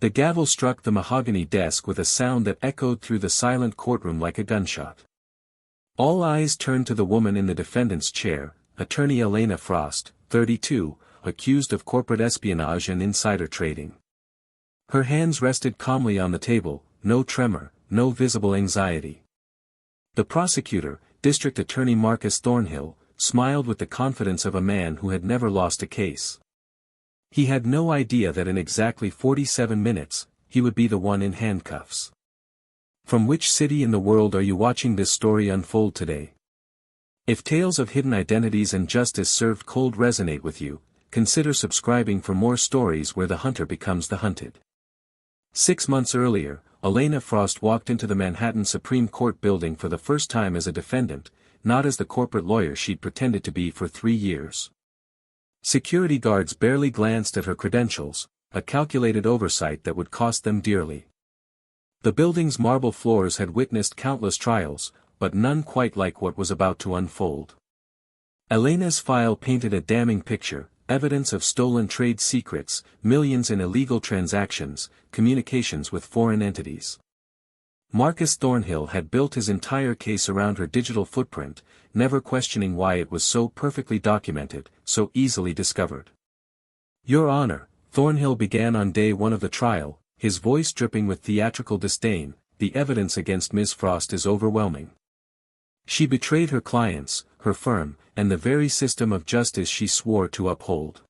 The gavel struck the mahogany desk with a sound that echoed through the silent courtroom like a gunshot. All eyes turned to the woman in the defendant's chair, attorney Elena Frost, 32, accused of corporate espionage and insider trading. Her hands rested calmly on the table, no tremor, no visible anxiety. The prosecutor, District Attorney Marcus Thornhill, smiled with the confidence of a man who had never lost a case. He had no idea that in exactly 47 minutes, he would be the one in handcuffs. From which city in the world are you watching this story unfold today? If tales of hidden identities and justice served cold resonate with you, consider subscribing for more stories where the hunter becomes the hunted. 6 months earlier, Elena Frost walked into the Manhattan Supreme Court building for the first time as a defendant, not as the corporate lawyer she'd pretended to be for 3 years. Security guards barely glanced at her credentials, a calculated oversight that would cost them dearly. The building's marble floors had witnessed countless trials, but none quite like what was about to unfold. Elena's file painted a damning picture, evidence of stolen trade secrets, millions in illegal transactions, communications with foreign entities. Marcus Thornhill had built his entire case around her digital footprint, never questioning why it was so perfectly documented, so easily discovered. "Your Honor," Thornhill began on day 1 of the trial, his voice dripping with theatrical disdain, "the evidence against Ms. Frost is overwhelming. She betrayed her clients, her firm, and the very system of justice she swore to uphold."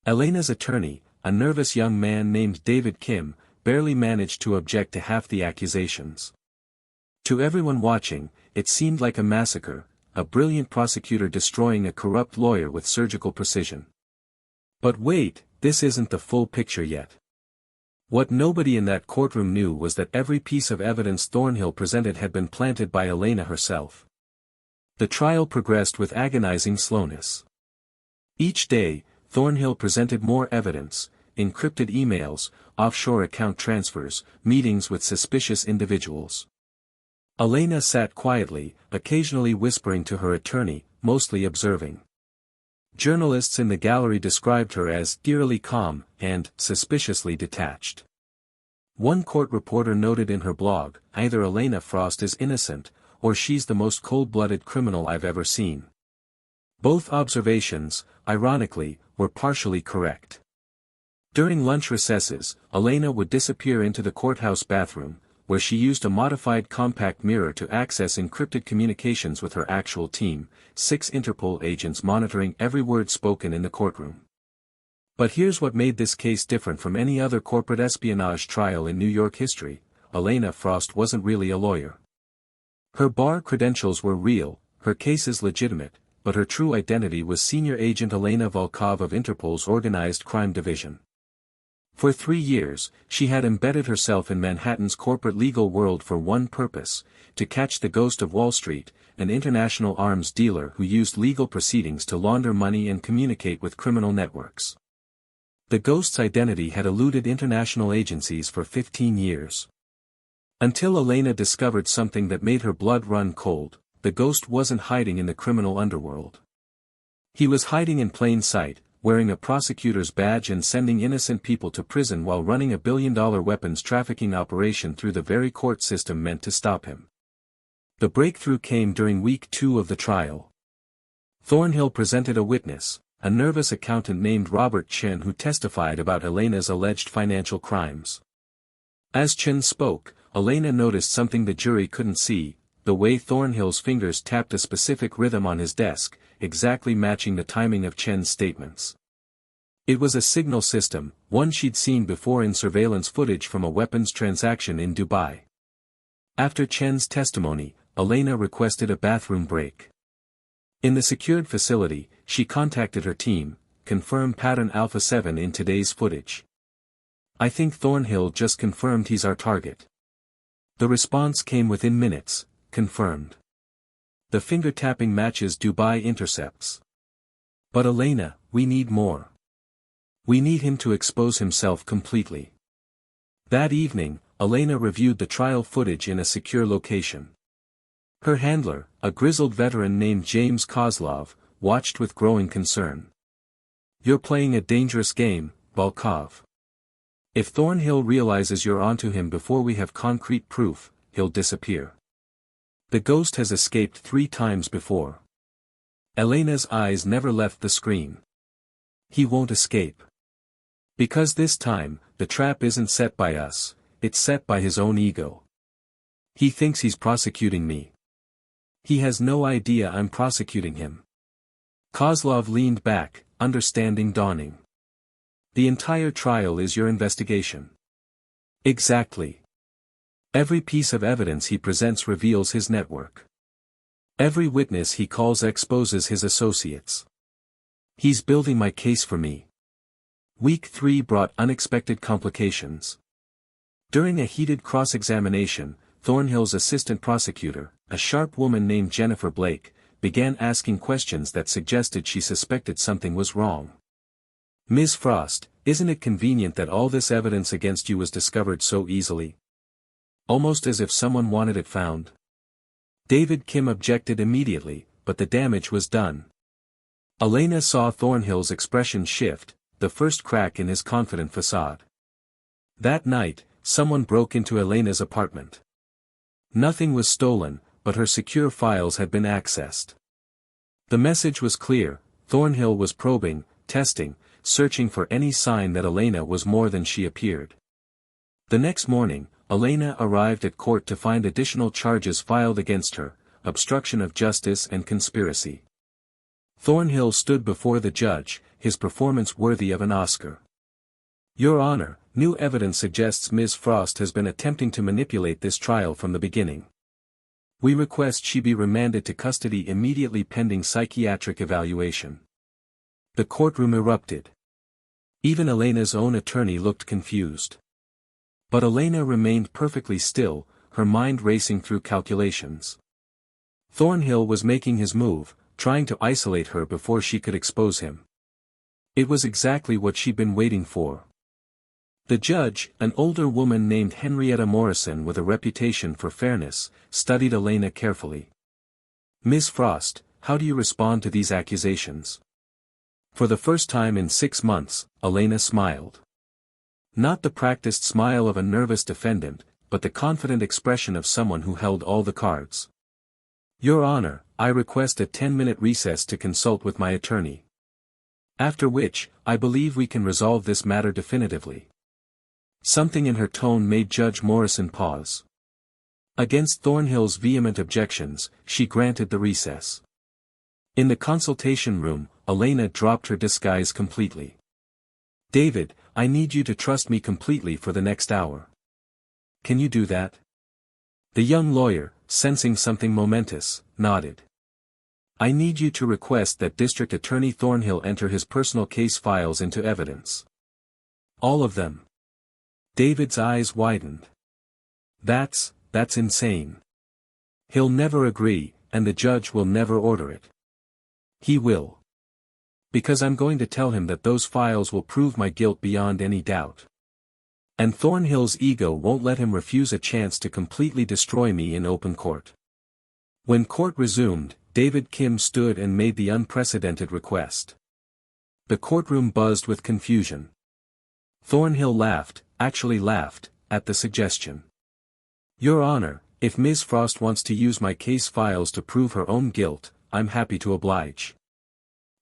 Elena's attorney, a nervous young man named David Kim, barely managed to object to half the accusations. To everyone watching, it seemed like a massacre, a brilliant prosecutor destroying a corrupt lawyer with surgical precision. But wait, this isn't the full picture yet. What nobody in that courtroom knew was that every piece of evidence Thornhill presented had been planted by Elena herself. The trial progressed with agonizing slowness. Each day, Thornhill presented more evidence, encrypted emails, offshore account transfers, meetings with suspicious individuals. Elena sat quietly, occasionally whispering to her attorney, mostly observing. Journalists in the gallery described her as eerily calm and suspiciously detached. One court reporter noted in her blog, "Either Elena Frost is innocent, or she's the most cold-blooded criminal I've ever seen." Both observations, ironically, were partially correct. During lunch recesses, Elena would disappear into the courthouse bathroom, where she used a modified compact mirror to access encrypted communications with her actual team, 6 Interpol agents monitoring every word spoken in the courtroom. But here's what made this case different from any other corporate espionage trial in New York history: Elena Frost wasn't really a lawyer. Her bar credentials were real, her cases legitimate, but her true identity was Senior Agent Elena Volkov of Interpol's Organized Crime Division. For 3 years, she had embedded herself in Manhattan's corporate legal world for one purpose: to catch the ghost of Wall Street, an international arms dealer who used legal proceedings to launder money and communicate with criminal networks. The ghost's identity had eluded international agencies for 15 years. Until Elena discovered something that made her blood run cold: the ghost wasn't hiding in the criminal underworld. He was hiding in plain sight, wearing a prosecutor's badge and sending innocent people to prison while running a billion-dollar weapons trafficking operation through the very court system meant to stop him. The breakthrough came during week 2 of the trial. Thornhill presented a witness, a nervous accountant named Robert Chen, who testified about Elena's alleged financial crimes. As Chen spoke, Elena noticed something the jury couldn't see: the way Thornhill's fingers tapped a specific rhythm on his desk, exactly matching the timing of Chen's statements. It was a signal system, one she'd seen before in surveillance footage from a weapons transaction in Dubai. After Chen's testimony, Elena requested a bathroom break. In the secured facility, she contacted her team, "Confirm pattern Alpha 7 in today's footage. I think Thornhill just confirmed he's our target." The response came within minutes: "Confirmed. The finger tapping matches Dubai intercepts." "But Elena, we need more. We need him to expose himself completely." That evening, Elena reviewed the trial footage in a secure location. Her handler, a grizzled veteran named James Kozlov, watched with growing concern. "You're playing a dangerous game, Volkov. If Thornhill realizes you're onto him before we have concrete proof, he'll disappear. The ghost has escaped 3 times before. Elena's eyes never left the screen. He won't escape. Because this time, the trap isn't set by us, it's set by his own ego. He thinks he's prosecuting me. He has no idea I'm prosecuting him. Kozlov leaned back, understanding dawning. The entire trial is your investigation. Exactly. Every piece of evidence he presents reveals his network. Every witness he calls exposes his associates. He's building my case for me. Week 3 brought unexpected complications. During a heated cross-examination, Thornhill's assistant prosecutor, a sharp woman named Jennifer Blake, began asking questions that suggested she suspected something was wrong. "Ms. Frost, isn't it convenient that all this evidence against you was discovered so easily? Almost as if someone wanted it found." David Kim objected immediately, but the damage was done. Elena saw Thornhill's expression shift, the first crack in his confident facade. That night, someone broke into Elena's apartment. Nothing was stolen, but her secure files had been accessed. The message was clear: Thornhill was probing, testing, searching for any sign that Elena was more than she appeared. The next morning, Elena arrived at court to find additional charges filed against her: obstruction of justice and conspiracy. Thornhill stood before the judge, his performance worthy of an Oscar. "Your Honor, new evidence suggests Ms. Frost has been attempting to manipulate this trial from the beginning. We request she be remanded to custody immediately pending psychiatric evaluation." The courtroom erupted. Even Elena's own attorney looked confused. But Elena remained perfectly still, her mind racing through calculations. Thornhill was making his move, trying to isolate her before she could expose him. It was exactly what she'd been waiting for. The judge, an older woman named Henrietta Morrison with a reputation for fairness, studied Elena carefully. "Ms. Frost, how do you respond to these accusations?" For the first time in 6 months, Elena smiled. Not the practiced smile of a nervous defendant, but the confident expression of someone who held all the cards. "Your Honor, I request a 10-minute recess to consult with my attorney. After which, I believe we can resolve this matter definitively." Something in her tone made Judge Morrison pause. Against Thornhill's vehement objections, she granted the recess. In the consultation room, Elena dropped her disguise completely. "David, I need you to trust me completely for the next hour. Can you do that?" The young lawyer, sensing something momentous, nodded. "I need you to request that District Attorney Thornhill enter his personal case files into evidence. All of them." David's eyes widened. That's insane. He'll never agree, and the judge will never order it." "He will. Because I'm going to tell him that those files will prove my guilt beyond any doubt. And Thornhill's ego won't let him refuse a chance to completely destroy me in open court." When court resumed, David Kim stood and made the unprecedented request. The courtroom buzzed with confusion. Thornhill laughed, actually laughed, at the suggestion. "Your Honor, if Ms. Frost wants to use my case files to prove her own guilt, I'm happy to oblige.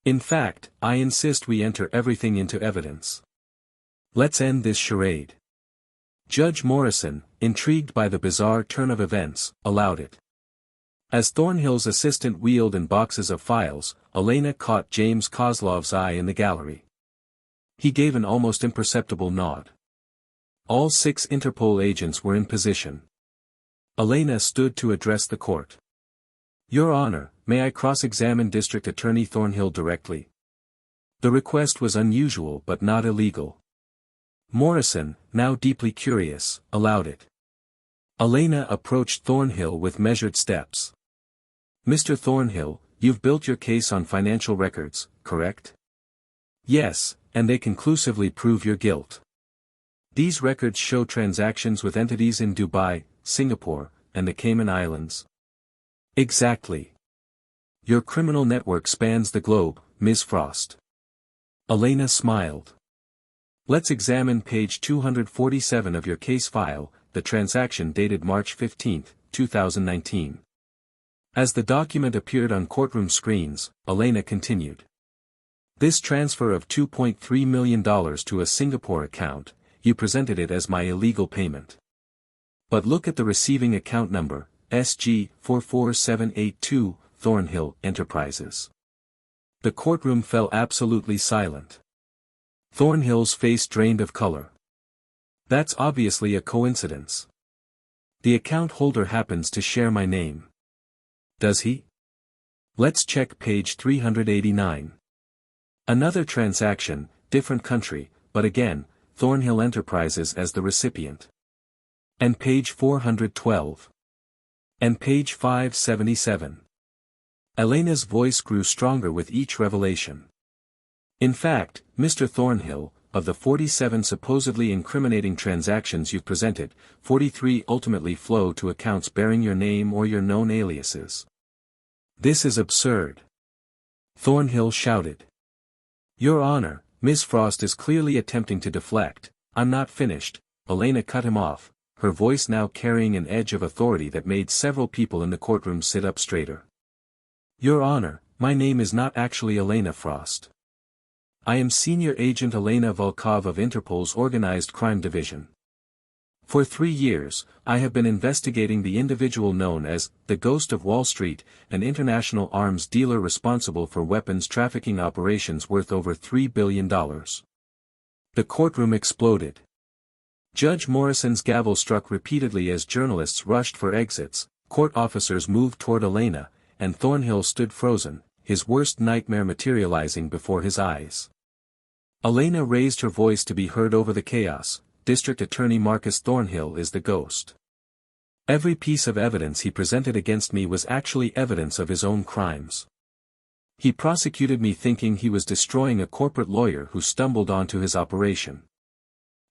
In fact, I insist we enter everything into evidence. Let's end this charade." Judge Morrison, intrigued by the bizarre turn of events, allowed it. As Thornhill's assistant wheeled in boxes of files, Elena caught James Kozlov's eye in the gallery. He gave an almost imperceptible nod. All 6 Interpol agents were in position. Elena stood to address the court. "Your Honor, may I cross-examine District Attorney Thornhill directly?" The request was unusual but not illegal. Morrison, now deeply curious, allowed it. Elena approached Thornhill with measured steps. "Mr. Thornhill, you've built your case on financial records, correct?" "Yes, and they conclusively prove your guilt. These records show transactions with entities in Dubai, Singapore, and the Cayman Islands." "Exactly. Your criminal network spans the globe, Ms. Frost." Elena smiled. Let's examine page 247 of your case file, the transaction dated March 15, 2019. As the document appeared on courtroom screens, Elena continued. This transfer of $2.3 million to a Singapore account, you presented it as my illegal payment. But look at the receiving account number, SG 44782, Thornhill Enterprises. The courtroom fell absolutely silent. Thornhill's face drained of color. That's obviously a coincidence. The account holder happens to share my name. Does he? Let's check page 389. Another transaction, different country, but again, Thornhill Enterprises as the recipient. And page 412. And page 577. Elena's voice grew stronger with each revelation. In fact, Mr. Thornhill, of the 47 supposedly incriminating transactions you've presented, 43 ultimately flow to accounts bearing your name or your known aliases. This is absurd. Thornhill shouted. Your Honor, Ms. Frost is clearly attempting to deflect. I'm not finished. Elena cut him off, her voice now carrying an edge of authority that made several people in the courtroom sit up straighter. Your Honor, my name is not actually Elena Frost. I am Senior Agent Elena Volkov of Interpol's Organized Crime Division. For 3 years, I have been investigating the individual known as the Ghost of Wall Street, an international arms dealer responsible for weapons trafficking operations worth over $3 billion. The courtroom exploded. Judge Morrison's gavel struck repeatedly as journalists rushed for exits, court officers moved toward Elena, and Thornhill stood frozen, his worst nightmare materializing before his eyes. Elena raised her voice to be heard over the chaos. District Attorney Marcus Thornhill is the ghost. Every piece of evidence he presented against me was actually evidence of his own crimes. He prosecuted me thinking he was destroying a corporate lawyer who stumbled onto his operation.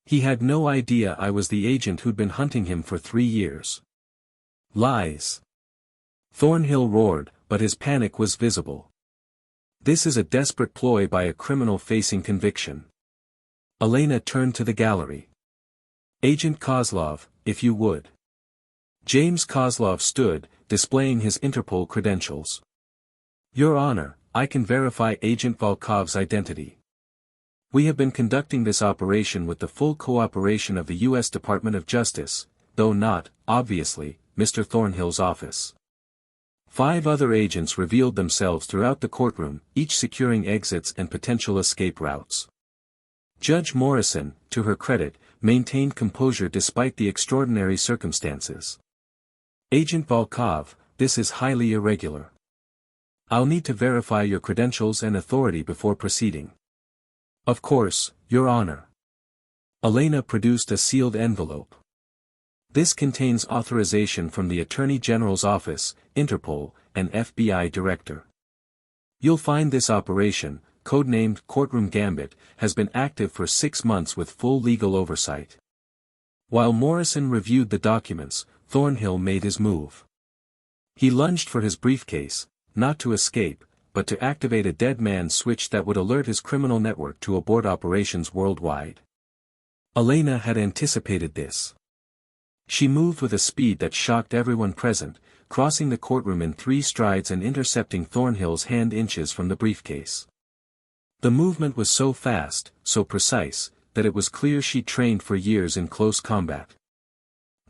He had no idea I was the agent who'd been hunting him for 3 years. Lies. Thornhill roared, but his panic was visible. This is a desperate ploy by a criminal facing conviction. Elena turned to the gallery. Agent Kozlov, if you would. James Kozlov stood, displaying his Interpol credentials. Your Honor, I can verify Agent Volkov's identity. We have been conducting this operation with the full cooperation of the U.S. Department of Justice, though not, obviously, Mr. Thornhill's office. 5 other agents revealed themselves throughout the courtroom, each securing exits and potential escape routes. Judge Morrison, to her credit, maintained composure despite the extraordinary circumstances. Agent Volkov, this is highly irregular. I'll need to verify your credentials and authority before proceeding. Of course, Your Honor. Elena produced a sealed envelope. This contains authorization from the Attorney General's Office, Interpol, and FBI Director. You'll find this operation, codenamed Courtroom Gambit, has been active for 6 months with full legal oversight. While Morrison reviewed the documents, Thornhill made his move. He lunged for his briefcase, not to escape, but to activate a dead man's switch that would alert his criminal network to abort operations worldwide. Elena had anticipated this. She moved with a speed that shocked everyone present, crossing the courtroom in 3 strides and intercepting Thornhill's hand inches from the briefcase. The movement was so fast, so precise, that it was clear she'd trained for years in close combat.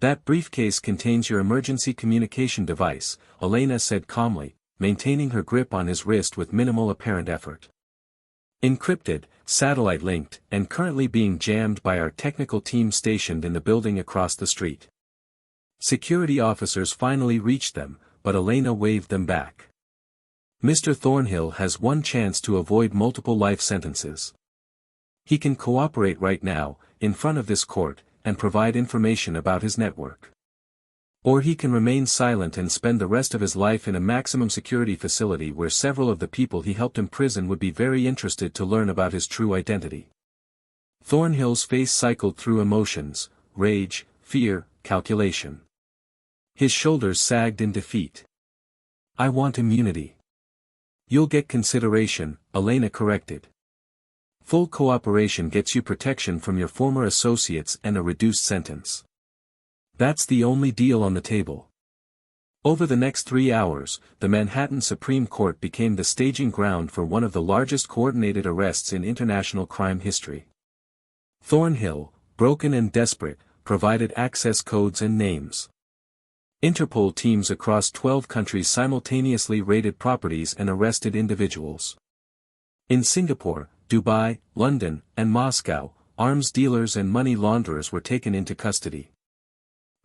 That briefcase contains your emergency communication device, Elena said calmly, maintaining her grip on his wrist with minimal apparent effort. Encrypted, satellite-linked, and currently being jammed by our technical team stationed in the building across the street. Security officers finally reached them, but Elena waved them back. Mr. Thornhill has one chance to avoid multiple life sentences. He can cooperate right now, in front of this court, and provide information about his network. Or he can remain silent and spend the rest of his life in a maximum security facility where several of the people he helped imprison would be very interested to learn about his true identity. Thornhill's face cycled through emotions, rage, fear, calculation. His shoulders sagged in defeat. I want immunity. You'll get consideration, Elena corrected. Full cooperation gets you protection from your former associates and a reduced sentence. That's the only deal on the table. Over the next 3 hours, the Manhattan Supreme Court became the staging ground for one of the largest coordinated arrests in international crime history. Thornhill, broken and desperate, provided access codes and names. Interpol teams across 12 countries simultaneously raided properties and arrested individuals. In Singapore, Dubai, London, and Moscow, arms dealers and money launderers were taken into custody.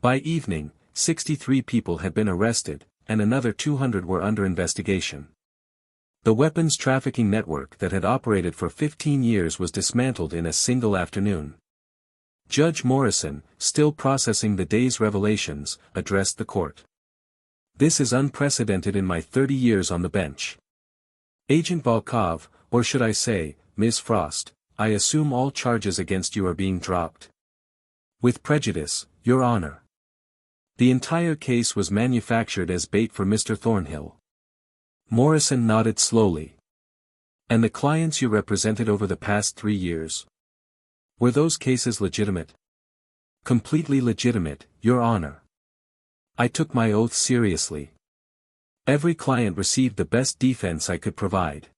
By evening, 63 people had been arrested, and another 200 were under investigation. The weapons trafficking network that had operated for 15 years was dismantled in a single afternoon. Judge Morrison, still processing the day's revelations, addressed the court. "This is unprecedented in my 30 years on the bench. Agent Volkov, or should I say, Ms. Frost, I assume all charges against you are being dropped. With prejudice, Your Honor. The entire case was manufactured as bait for Mr. Thornhill." Morrison nodded slowly. "And the clients you represented over the past 3 years? Were those cases legitimate?" "Completely legitimate, Your Honor. I took my oath seriously. Every client received the best defense I could provide.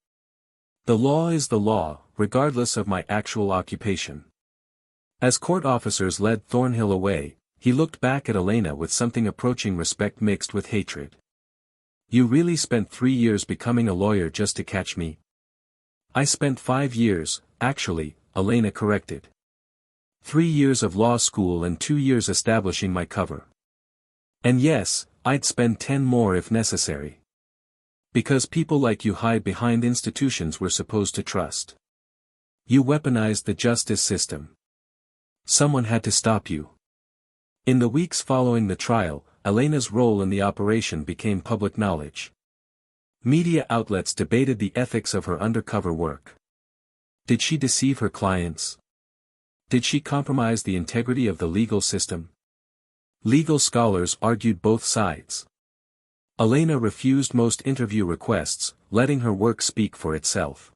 The law is the law, regardless of my actual occupation." As court officers led Thornhill away, he looked back at Elena with something approaching respect mixed with hatred. "You really spent 3 years becoming a lawyer just to catch me?" "I spent 5 years, actually," Elena corrected. 3 years of law school and 2 years establishing my cover. And yes, I'd spend 10 more if necessary. Because people like you hide behind institutions we're supposed to trust. You weaponized the justice system. Someone had to stop you. In the weeks following the trial, Elena's role in the operation became public knowledge. Media outlets debated the ethics of her undercover work. Did she deceive her clients? Did she compromise the integrity of the legal system? Legal scholars argued both sides. Elena refused most interview requests, letting her work speak for itself.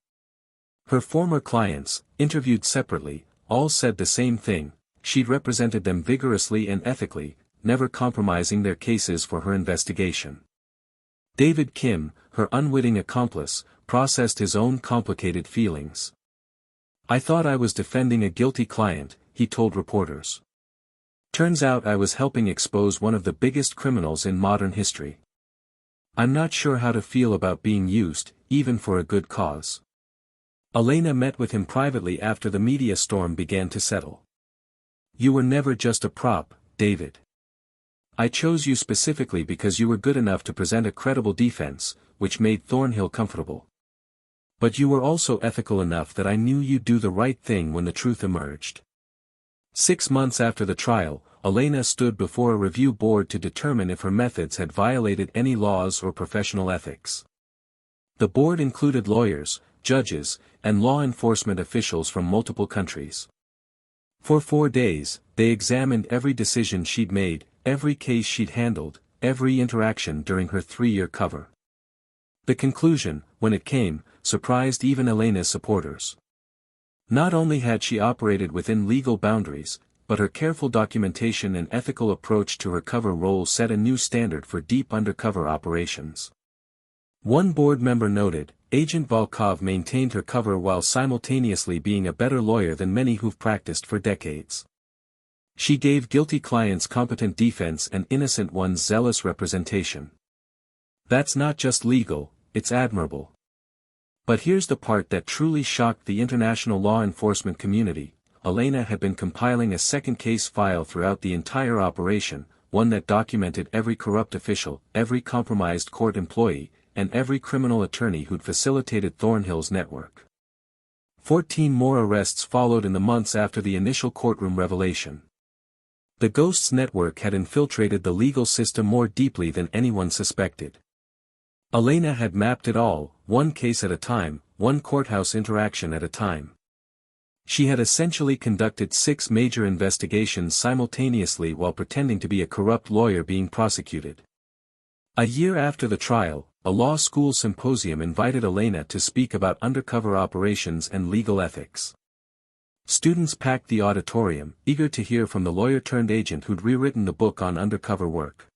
Her former clients, interviewed separately, all said the same thing: she'd represented them vigorously and ethically, never compromising their cases for her investigation. David Kim, her unwitting accomplice, processed his own complicated feelings. "I thought I was defending a guilty client," he told reporters. "Turns out I was helping expose one of the biggest criminals in modern history. I'm not sure how to feel about being used, even for a good cause." Elena met with him privately after the media storm began to settle. "You were never just a prop, David. I chose you specifically because you were good enough to present a credible defense, which made Thornhill comfortable. But you were also ethical enough that I knew you'd do the right thing when the truth emerged." 6 months after the trial, Elena stood before a review board to determine if her methods had violated any laws or professional ethics. The board included lawyers, judges, and law enforcement officials from multiple countries. For 4 days, they examined every decision she'd made, every case she'd handled, every interaction during her 3-year cover. The conclusion, when it came, surprised even Elena's supporters. Not only had she operated within legal boundaries, but her careful documentation and ethical approach to her cover role set a new standard for deep undercover operations. One board member noted, "Agent Volkov maintained her cover while simultaneously being a better lawyer than many who've practiced for decades. She gave guilty clients competent defense and innocent ones zealous representation. That's not just legal, it's admirable." But here's the part that truly shocked the international law enforcement community. Elena had been compiling a second case file throughout the entire operation, one that documented every corrupt official, every compromised court employee, and every criminal attorney who'd facilitated Thornhill's network. 14 more arrests followed in the months after the initial courtroom revelation. The Ghosts network had infiltrated the legal system more deeply than anyone suspected. Elena had mapped it all, one case at a time, one courthouse interaction at a time. She had essentially conducted 6 major investigations simultaneously while pretending to be a corrupt lawyer being prosecuted. A year after the trial, a law school symposium invited Elena to speak about undercover operations and legal ethics. Students packed the auditorium, eager to hear from the lawyer-turned-agent who'd rewritten the book on undercover work.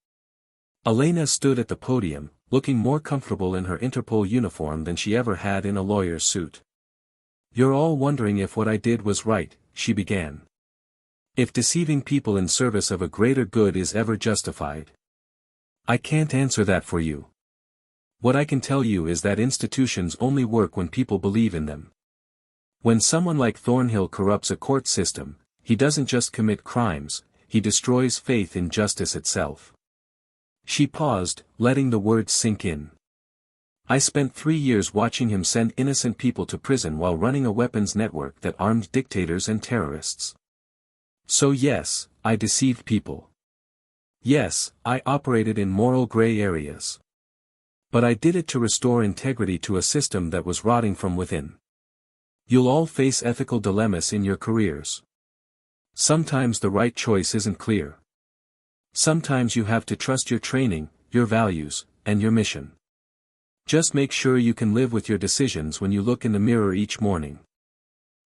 Elena stood at the podium, looking more comfortable in her Interpol uniform than she ever had in a lawyer's suit. "You're all wondering if what I did was right," she began. "If deceiving people in service of a greater good is ever justified. I can't answer that for you. What I can tell you is that institutions only work when people believe in them. When someone like Thornhill corrupts a court system, he doesn't just commit crimes, he destroys faith in justice itself." She paused, letting the words sink in. "I spent 3 years watching him send innocent people to prison while running a weapons network that armed dictators and terrorists. So yes, I deceived people. Yes, I operated in moral gray areas. But I did it to restore integrity to a system that was rotting from within. You'll all face ethical dilemmas in your careers. Sometimes the right choice isn't clear. Sometimes you have to trust your training, your values, and your mission. Just make sure you can live with your decisions when you look in the mirror each morning."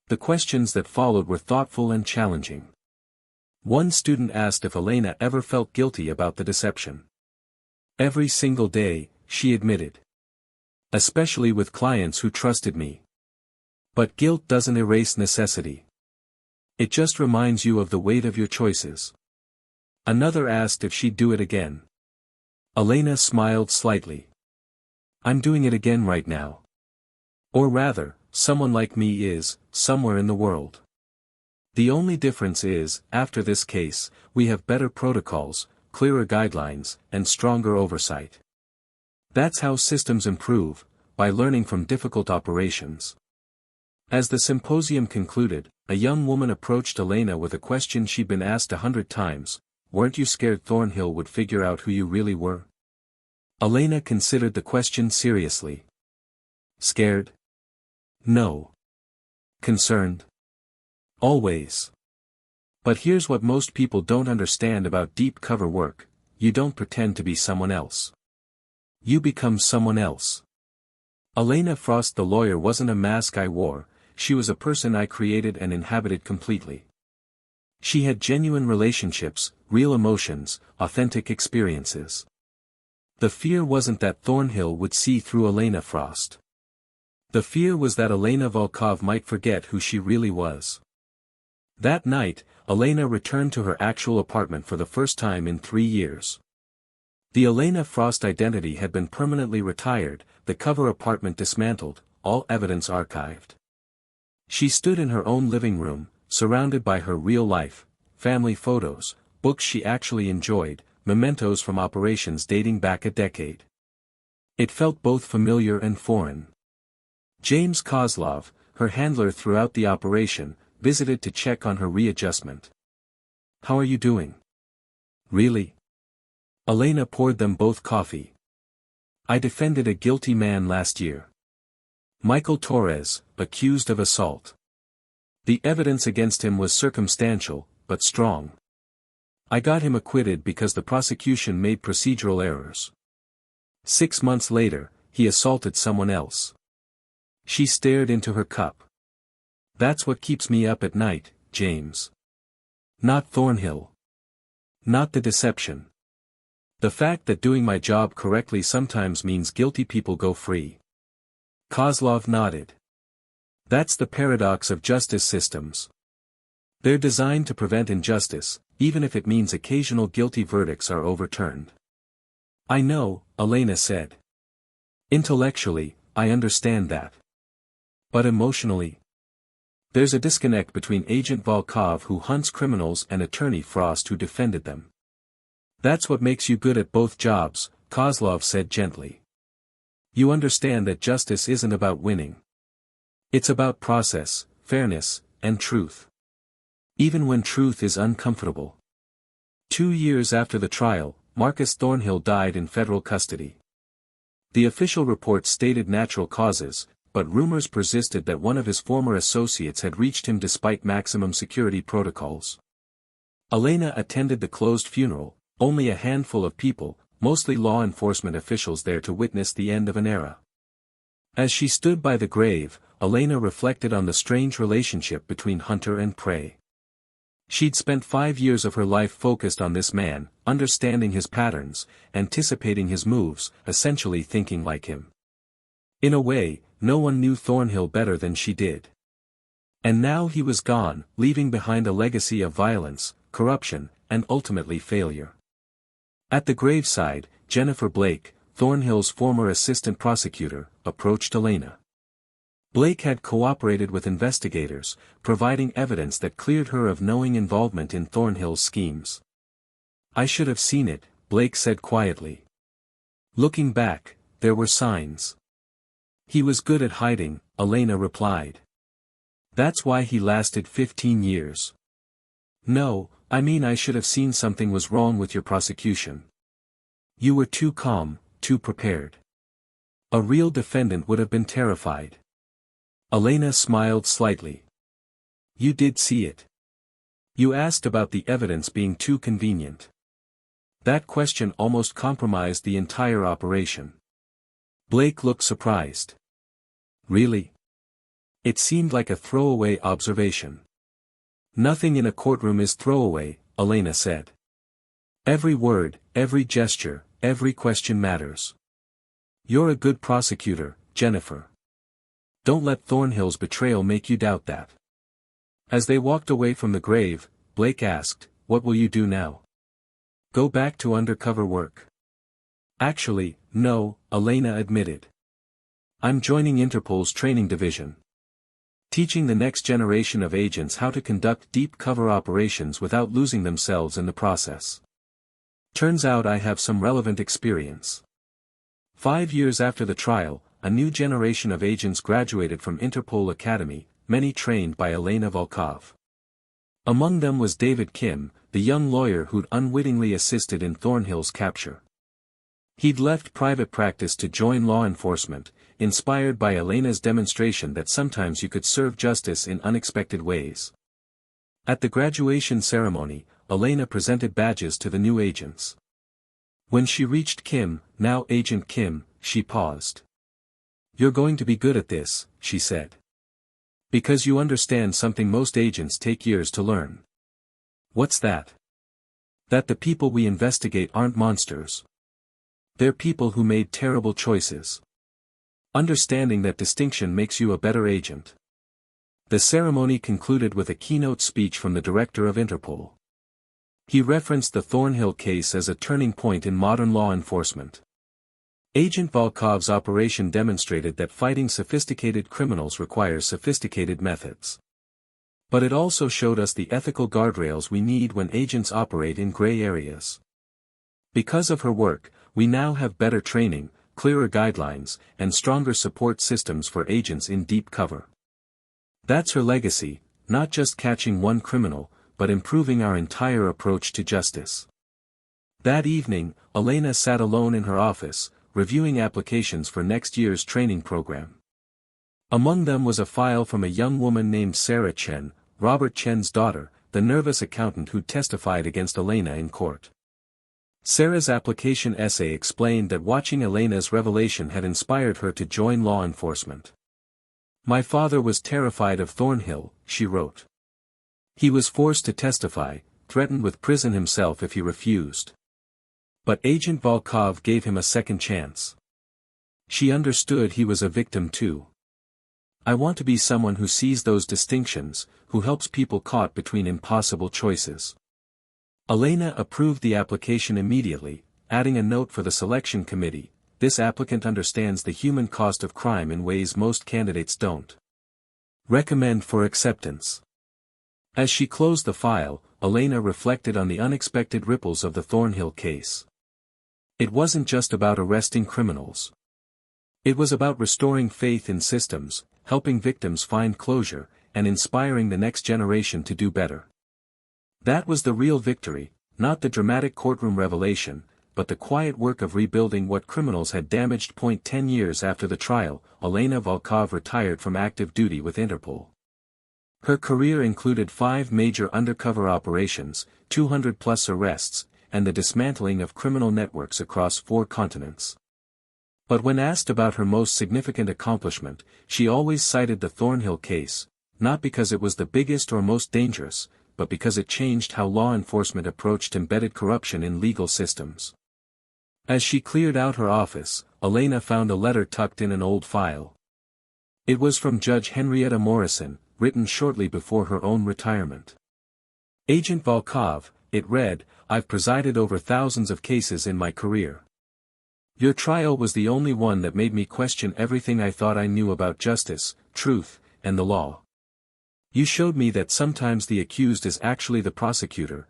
The questions that followed were thoughtful and challenging. One student asked if Elena ever felt guilty about the deception. "Every single day," she admitted. "Especially with clients who trusted me. But guilt doesn't erase necessity. It just reminds you of the weight of your choices." Another asked if she'd do it again. Elena smiled slightly. "I'm doing it again right now. Or rather, someone like me is, somewhere in the world. The only difference is, after this case, we have better protocols, clearer guidelines, and stronger oversight. That's how systems improve, by learning from difficult operations." As the symposium concluded, a young woman approached Elena with a question she'd been asked 100 times, "Weren't you scared Thornhill would figure out who you really were?" Elena considered the question seriously. "Scared? No. Concerned? Always. But here's what most people don't understand about deep cover work: you don't pretend to be someone else. You become someone else. Elena Frost the lawyer wasn't a mask I wore, she was a person I created and inhabited completely. She had genuine relationships, real emotions, authentic experiences. The fear wasn't that Thornhill would see through Elena Frost. The fear was that Elena Volkov might forget who she really was." That night, Elena returned to her actual apartment for the first time in 3 years. The Elena Frost identity had been permanently retired, the cover apartment dismantled, all evidence archived. She stood in her own living room, surrounded by her real life, family photos, books she actually enjoyed, mementos from operations dating back a decade. It felt both familiar and foreign. James Kozlov, her handler throughout the operation, visited to check on her readjustment. "How are you doing?" "Really?" Elena poured them both coffee. "I defended a guilty man last year. Michael Torres, accused of assault. The evidence against him was circumstantial, but strong. I got him acquitted because the prosecution made procedural errors. 6 months later, he assaulted someone else." She stared into her cup. "That's what keeps me up at night, James. Not Thornhill. Not the deception. The fact that doing my job correctly sometimes means guilty people go free." Kozlov nodded. "That's the paradox of justice systems. They're designed to prevent injustice, even if it means occasional guilty verdicts are overturned." "I know," Elena said. "Intellectually, I understand that. But emotionally? There's a disconnect between Agent Volkov who hunts criminals and Attorney Frost who defended them." "That's what makes you good at both jobs," Kozlov said gently. "You understand that justice isn't about winning. It's about process, fairness, and truth. Even when truth is uncomfortable." 2 years after the trial, Marcus Thornhill died in federal custody. The official report stated natural causes, but rumors persisted that one of his former associates had reached him despite maximum security protocols. Elena attended the closed funeral, only a handful of people, mostly law enforcement officials there to witness the end of an era. As she stood by the grave, Elena reflected on the strange relationship between hunter and prey. She'd spent 5 years of her life focused on this man, understanding his patterns, anticipating his moves, essentially thinking like him. In a way, no one knew Thornhill better than she did. And now he was gone, leaving behind a legacy of violence, corruption, and ultimately failure. At the graveside, Jennifer Blake, Thornhill's former assistant prosecutor, approached Elena. Blake had cooperated with investigators, providing evidence that cleared her of knowing involvement in Thornhill's schemes. "I should have seen it," Blake said quietly. "Looking back, there were signs." "He was good at hiding," Elena replied. "That's why he lasted 15 years. "No, I mean I should have seen something was wrong with your prosecution. You were too calm, too prepared. A real defendant would have been terrified." Elena smiled slightly. "You did see it. You asked about the evidence being too convenient. That question almost compromised the entire operation." Blake looked surprised. "Really?" It seemed like a throwaway observation. "Nothing in a courtroom is throwaway," Elena said. "Every word, every gesture, every question matters. You're a good prosecutor, Jennifer. Don't let Thornhill's betrayal make you doubt that." As they walked away from the grave, Blake asked, "What will you do now? Go back to undercover work?" "Actually, no," Elena admitted. "I'm joining Interpol's training division. Teaching the next generation of agents how to conduct deep cover operations without losing themselves in the process. Turns out I have some relevant experience." 5 years after the trial, a new generation of agents graduated from Interpol Academy, many trained by Elena Volkov. Among them was David Kim, the young lawyer who'd unwittingly assisted in Thornhill's capture. He'd left private practice to join law enforcement, inspired by Elena's demonstration that sometimes you could serve justice in unexpected ways. At the graduation ceremony, Elena presented badges to the new agents. When she reached Kim, now Agent Kim, she paused. "You're going to be good at this," she said. "Because you understand something most agents take years to learn." "What's that?" "That the people we investigate aren't monsters. They're people who made terrible choices. Understanding that distinction makes you a better agent." The ceremony concluded with a keynote speech from the director of Interpol. He referenced the Thornhill case as a turning point in modern law enforcement. Agent Volkov's operation demonstrated that fighting sophisticated criminals requires sophisticated methods. But it also showed us the ethical guardrails we need when agents operate in gray areas. Because of her work, we now have better training, clearer guidelines, and stronger support systems for agents in deep cover. That's her legacy, not just catching one criminal, but improving our entire approach to justice. That evening, Elena sat alone in her office, reviewing applications for next year's training program. Among them was a file from a young woman named Sarah Chen, Robert Chen's daughter, the nervous accountant who testified against Elena in court. Sarah's application essay explained that watching Elena's revelation had inspired her to join law enforcement. "My father was terrified of Thornhill," she wrote. "He was forced to testify, threatened with prison himself if he refused. But Agent Volkov gave him a second chance. She understood he was a victim too. I want to be someone who sees those distinctions, who helps people caught between impossible choices." Elena approved the application immediately, adding a note for the selection committee: "This applicant understands the human cost of crime in ways most candidates don't. Recommend for acceptance." As she closed the file, Elena reflected on the unexpected ripples of the Thornhill case. It wasn't just about arresting criminals. It was about restoring faith in systems, helping victims find closure, and inspiring the next generation to do better. That was the real victory, not the dramatic courtroom revelation, but the quiet work of rebuilding what criminals had damaged. 10 years after the trial, Elena Volkov retired from active duty with Interpol. Her career included 5 major undercover operations, 200-plus arrests, and the dismantling of criminal networks across 4 continents. But when asked about her most significant accomplishment, she always cited the Thornhill case, not because it was the biggest or most dangerous, but because it changed how law enforcement approached embedded corruption in legal systems. As she cleared out her office, Elena found a letter tucked in an old file. It was from Judge Henrietta Morrison, written shortly before her own retirement. Agent Volkov, it read, I've presided over thousands of cases in my career. Your trial was the only one that made me question everything I thought I knew about justice, truth, and the law. You showed me that sometimes the accused is actually the prosecutor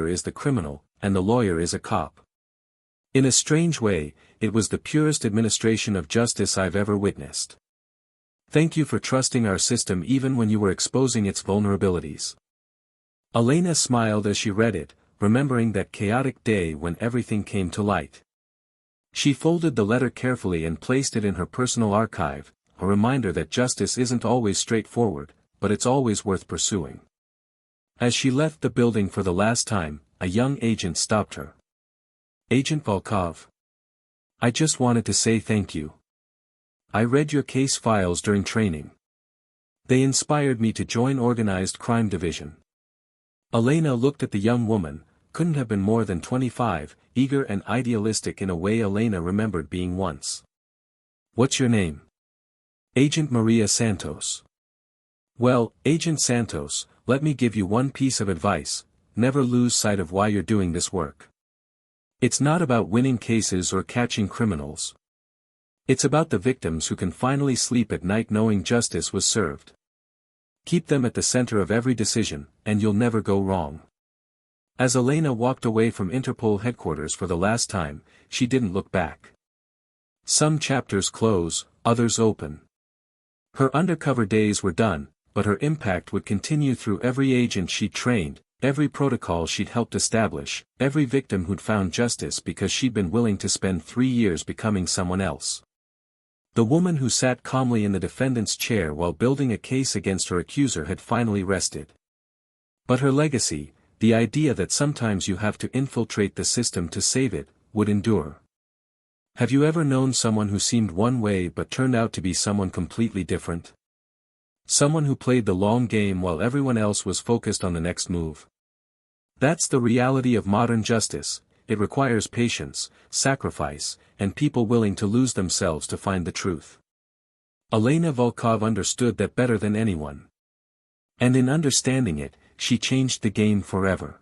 is the criminal, and the lawyer is a cop. In a strange way, it was the purest administration of justice I've ever witnessed. Thank you for trusting our system even when you were exposing its vulnerabilities. Elena smiled as she read it, remembering that chaotic day when everything came to light. She folded the letter carefully and placed it in her personal archive, a reminder that justice isn't always straightforward, but it's always worth pursuing. As she left the building for the last time, a young agent stopped her. Agent Volkov. I just wanted to say thank you. I read your case files during training. They inspired me to join Organized Crime Division. Elena looked at the young woman, couldn't have been more than 25, eager and idealistic in a way Elena remembered being once. What's your name? Agent Maria Santos. Well, Agent Santos, let me give you one piece of advice, never lose sight of why you're doing this work. It's not about winning cases or catching criminals. It's about the victims who can finally sleep at night knowing justice was served. Keep them at the center of every decision, and you'll never go wrong. As Elena walked away from Interpol headquarters for the last time, she didn't look back. Some chapters close, others open. Her undercover days were done, but her impact would continue through every agent she'd trained, every protocol she'd helped establish, every victim who'd found justice because she'd been willing to spend 3 years becoming someone else. The woman who sat calmly in the defendant's chair while building a case against her accuser had finally rested. But her legacy, the idea that sometimes you have to infiltrate the system to save it, would endure. Have you ever known someone who seemed one way but turned out to be someone completely different? Someone who played the long game while everyone else was focused on the next move. That's the reality of modern justice. It requires patience, sacrifice, and people willing to lose themselves to find the truth. Elena Volkov understood that better than anyone. And in understanding it, she changed the game forever.